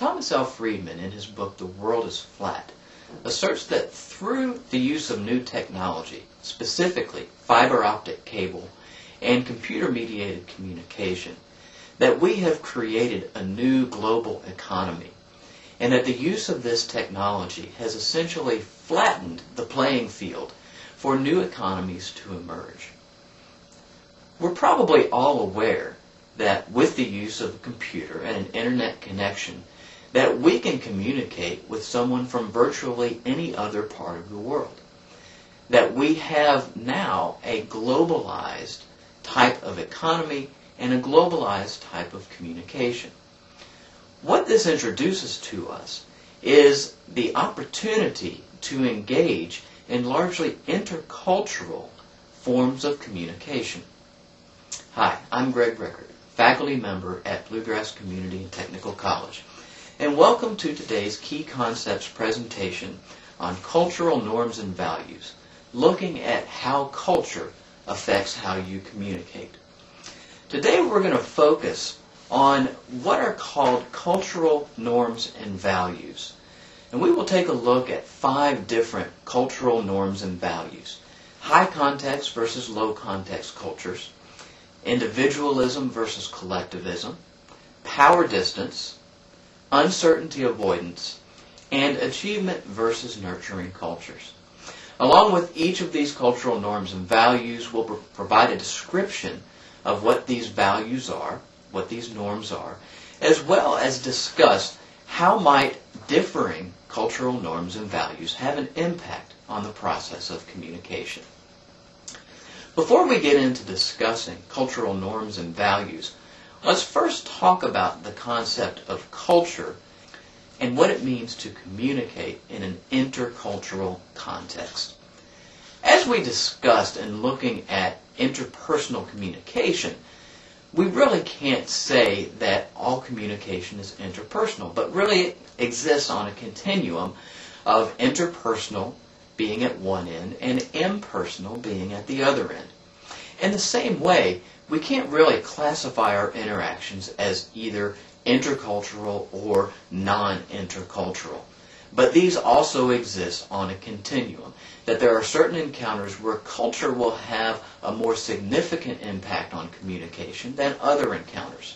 Thomas L. Friedman, in his book The World is Flat, asserts that through the use of new technology, specifically fiber optic cable and computer-mediated communication, that we have created a new global economy, and that the use of this technology has essentially flattened the playing field for new economies to emerge. We're probably all aware that with the use of a computer and an internet connection, that we can communicate with someone from virtually any other part of the world. That we have now a globalized type of economy and a globalized type of communication. What this introduces to us is the opportunity to engage in largely intercultural forms of communication. Hi, I'm Greg Rickard, faculty member at Bluegrass Community and Technical College, and welcome to today's Key Concepts presentation on cultural norms and values, looking at how culture affects how you communicate. Today we're going to focus on what are called cultural norms and values. And we will take a look at 5 different cultural norms and values. High context versus low context cultures, individualism versus collectivism, power distance, uncertainty avoidance, and achievement versus nurturing cultures. Along with each of these cultural norms and values, we'll provide a description of what these values are, what these norms are, as well as discuss how might differing cultural norms and values have an impact on the process of communication. Before we get into discussing cultural norms and values, let's first talk about the concept of culture and what it means to communicate in an intercultural context. As we discussed in looking at interpersonal communication, we really can't say that all communication is interpersonal, but really it exists on a continuum of interpersonal being at one end and impersonal being at the other end. In the same way, we can't really classify our interactions as either intercultural or non-intercultural. But these also exist on a continuum, that there are certain encounters where culture will have a more significant impact on communication than other encounters.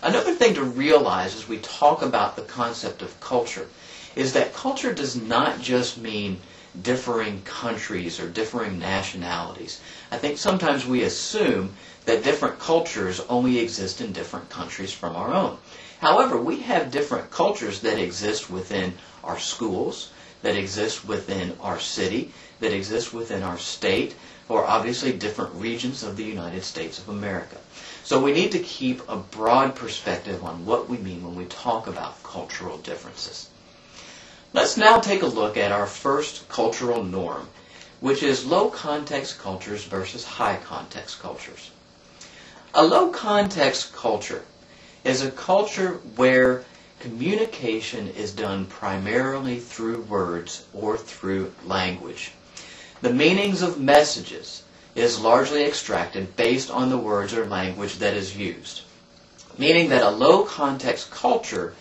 Another thing to realize as we talk about the concept of culture is that culture does not just mean differing countries or differing nationalities. I think sometimes we assume that different cultures only exist in different countries from our own. However, we have different cultures that exist within our schools, that exist within our city, that exist within our state, or obviously different regions of the United States of America. So we need to keep a broad perspective on what we mean when we talk about cultural differences. Let's now take a look at our first cultural norm, which is low context cultures versus high context cultures. A low context culture is a culture where communication is done primarily through words or through language. The meanings of messages is largely extracted based on the words or language that is used, meaning that a low context culture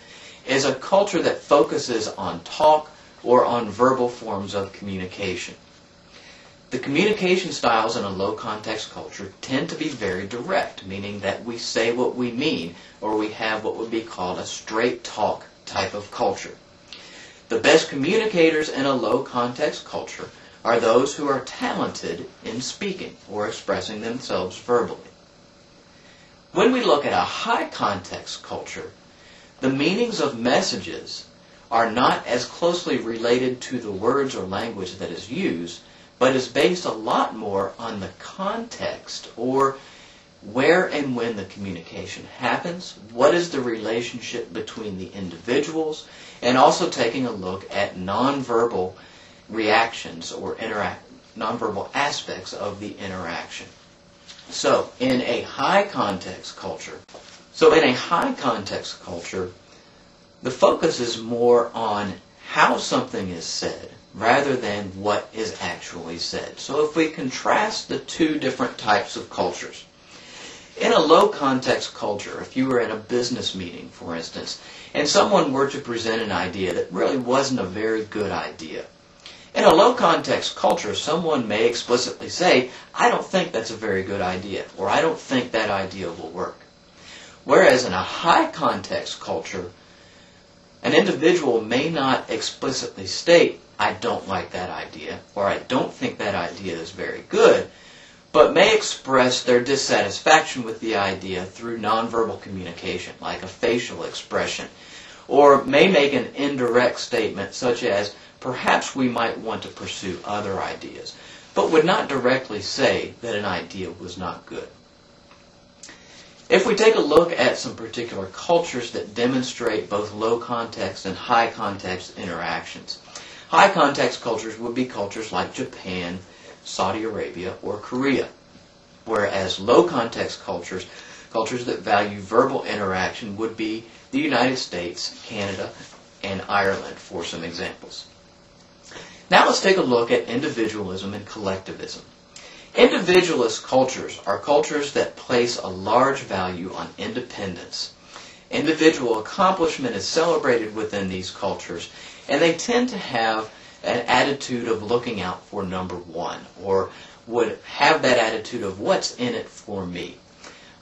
is a culture that focuses on talk or on verbal forms of communication. The communication styles in a low context culture tend to be very direct, meaning that we say what we mean, or we have what would be called a straight talk type of culture. The best communicators in a low context culture are those who are talented in speaking or expressing themselves verbally. When we look at a high context culture, the meanings of messages are not as closely related to the words or language that is used, but is based a lot more on the context, or where and when the communication happens, what is the relationship between the individuals, and also taking a look at nonverbal reactions or nonverbal aspects of the interaction. So in a high context culture, the focus is more on how something is said rather than what is actually said. So if we contrast the two different types of cultures, In a low context culture, if you were in a business meeting, for instance, and someone were to present an idea that really wasn't a very good idea, in a low context culture, someone may explicitly say, I don't think that's a very good idea, or I don't think that idea will work. Whereas in a high context culture, an individual may not explicitly state, I don't like that idea, or I don't think that idea is very good, but may express their dissatisfaction with the idea through nonverbal communication, like a facial expression, or may make an indirect statement such as, perhaps we might want to pursue other ideas, but would not directly say that an idea was not good. If we take a look at some particular cultures that demonstrate both low context and high context interactions, high context cultures would be cultures like Japan, Saudi Arabia, or Korea, whereas low context cultures that value verbal interaction, would be the United States, Canada, and Ireland, for some examples. Now let's take a look at individualism and collectivism. Individualist cultures are cultures that place a large value on independence. Individual accomplishment is celebrated within these cultures, and they tend to have an attitude of looking out for number one, or would have that attitude of what's in it for me.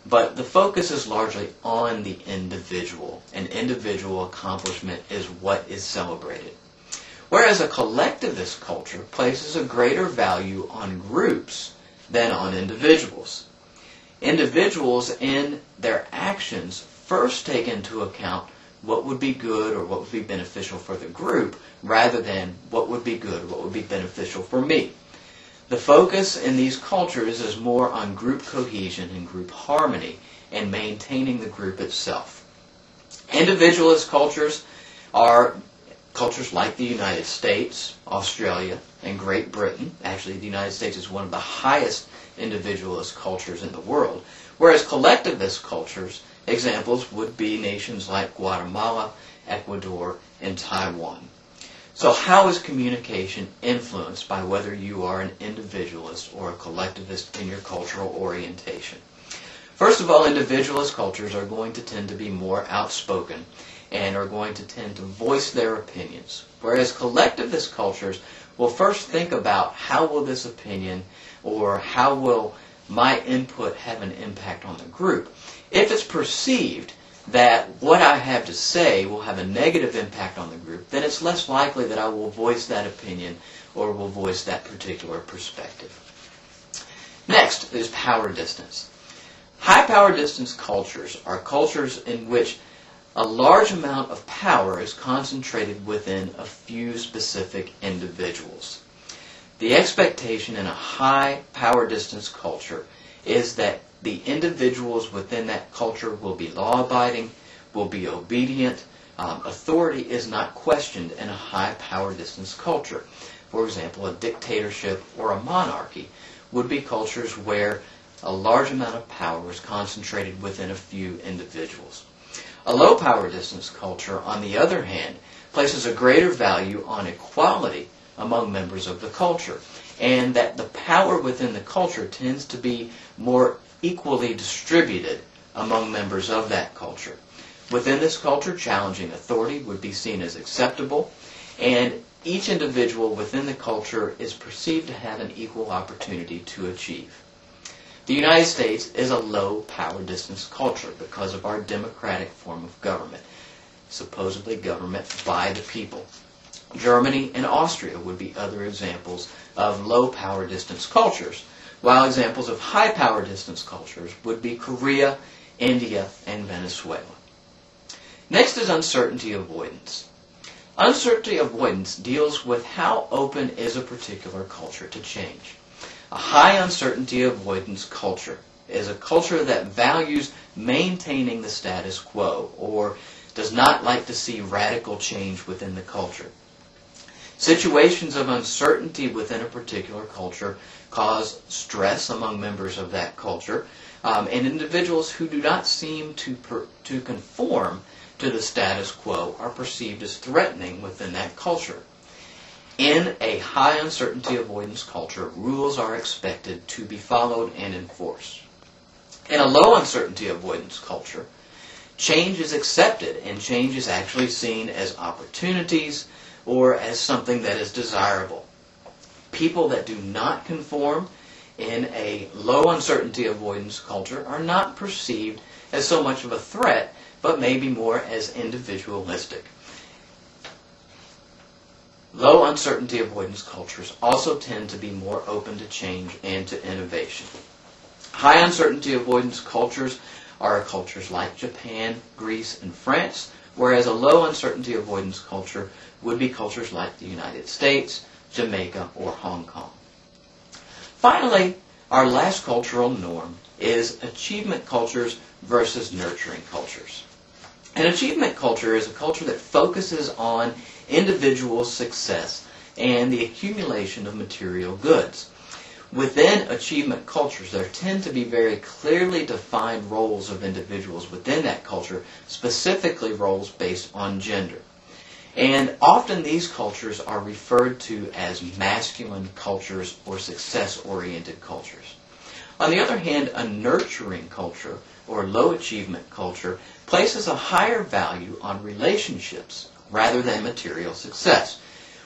But the focus is largely on the individual, and individual accomplishment is what is celebrated. Whereas a collectivist culture places a greater value on groups than on individuals. Individuals in their actions first take into account what would be good or what would be beneficial for the group, rather than what would be good or what would be beneficial for me. The focus in these cultures is more on group cohesion and group harmony and maintaining the group itself. Individualist cultures are cultures like the United States, Australia, and Great Britain. Actually, the United States is one of the highest individualist cultures in the world, whereas collectivist cultures, examples would be nations like Guatemala, Ecuador, and Taiwan. So how is communication influenced by whether you are an individualist or a collectivist in your cultural orientation? First of all, individualist cultures are going to tend to be more outspoken and are going to tend to voice their opinions, whereas collectivist cultures will first think about how will this opinion or how will my input have an impact on the group. If it's perceived that what I have to say will have a negative impact on the group, then it's less likely that I will voice that opinion or will voice that particular perspective. Next is power distance. High power distance cultures are cultures in which a large amount of power is concentrated within a few specific individuals. The expectation in a high power distance culture is that the individuals within that culture will be law-abiding, will be obedient. Authority is not questioned in a high power distance culture. For example, a dictatorship or a monarchy would be cultures where a large amount of power is concentrated within a few individuals. A low power distance culture, on the other hand, places a greater value on equality among members of the culture, and that the power within the culture tends to be more equally distributed among members of that culture. Within this culture, challenging authority would be seen as acceptable, and each individual within the culture is perceived to have an equal opportunity to achieve. The United States is a low power distance culture because of our democratic form of government, supposedly government by the people. Germany and Austria would be other examples of low power distance cultures, while examples of high power distance cultures would be Korea, India, and Venezuela. Next is uncertainty avoidance. Uncertainty avoidance deals with how open is a particular culture to change. A high uncertainty avoidance culture is a culture that values maintaining the status quo or does not like to see radical change within the culture. Situations of uncertainty within a particular culture cause stress among members of that culture, and individuals who do not seem to conform to the status quo are perceived as threatening within that culture. In a high uncertainty avoidance culture, rules are expected to be followed and enforced. In a low uncertainty avoidance culture, change is accepted and change is actually seen as opportunities or as something that is desirable. People that do not conform in a low uncertainty avoidance culture are not perceived as so much of a threat, but maybe more as individualistic. Low uncertainty avoidance cultures also tend to be more open to change and to innovation. High uncertainty avoidance cultures are cultures like Japan, Greece, and France, whereas a low uncertainty avoidance culture would be cultures like the United States, Jamaica, or Hong Kong. Finally, our last cultural norm is achievement cultures versus nurturing cultures. An achievement culture is a culture that focuses on individual success and the accumulation of material goods. Within achievement cultures, there tend to be very clearly defined roles of individuals within that culture, specifically roles based on gender. And often these cultures are referred to as masculine cultures or success-oriented cultures. On the other hand, a nurturing culture or low achievement culture places a higher value on relationships rather than material success.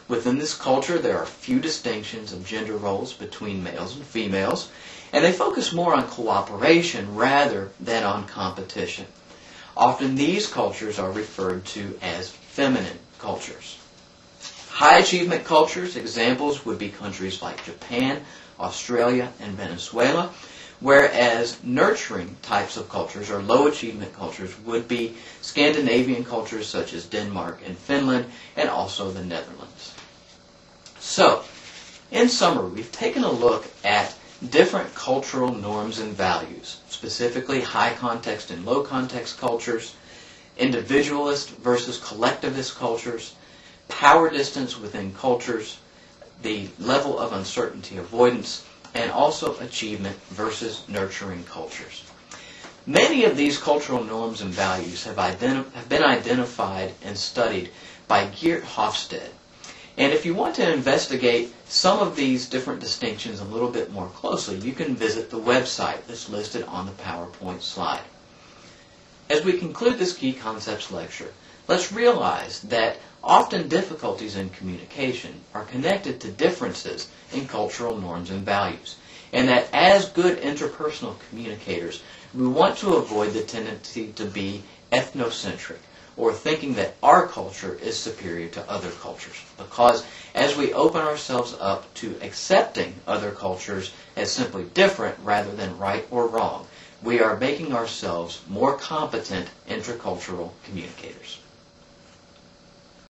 Within this culture, there are few distinctions of gender roles between males and females, and they focus more on cooperation rather than on competition. Often these cultures are referred to as feminine cultures. High achievement cultures, examples would be countries like Japan, Australia, and Venezuela, whereas nurturing types of cultures or low achievement cultures would be Scandinavian cultures such as Denmark and Finland, and also the Netherlands. So, in summary, we've taken a look at different cultural norms and values, specifically high context and low context cultures, individualist versus collectivist cultures, power distance within cultures, the level of uncertainty avoidance, and also achievement versus nurturing cultures. Many of these cultural norms and values have been identified and studied by Geert Hofstede. And if you want to investigate some of these different distinctions a little bit more closely, you can visit the website that's listed on the PowerPoint slide. As we conclude this Key Concepts lecture, let's realize that often difficulties in communication are connected to differences in cultural norms and values, and that as good interpersonal communicators, we want to avoid the tendency to be ethnocentric, or thinking that our culture is superior to other cultures. Because as we open ourselves up to accepting other cultures as simply different rather than right or wrong, we are making ourselves more competent intercultural communicators.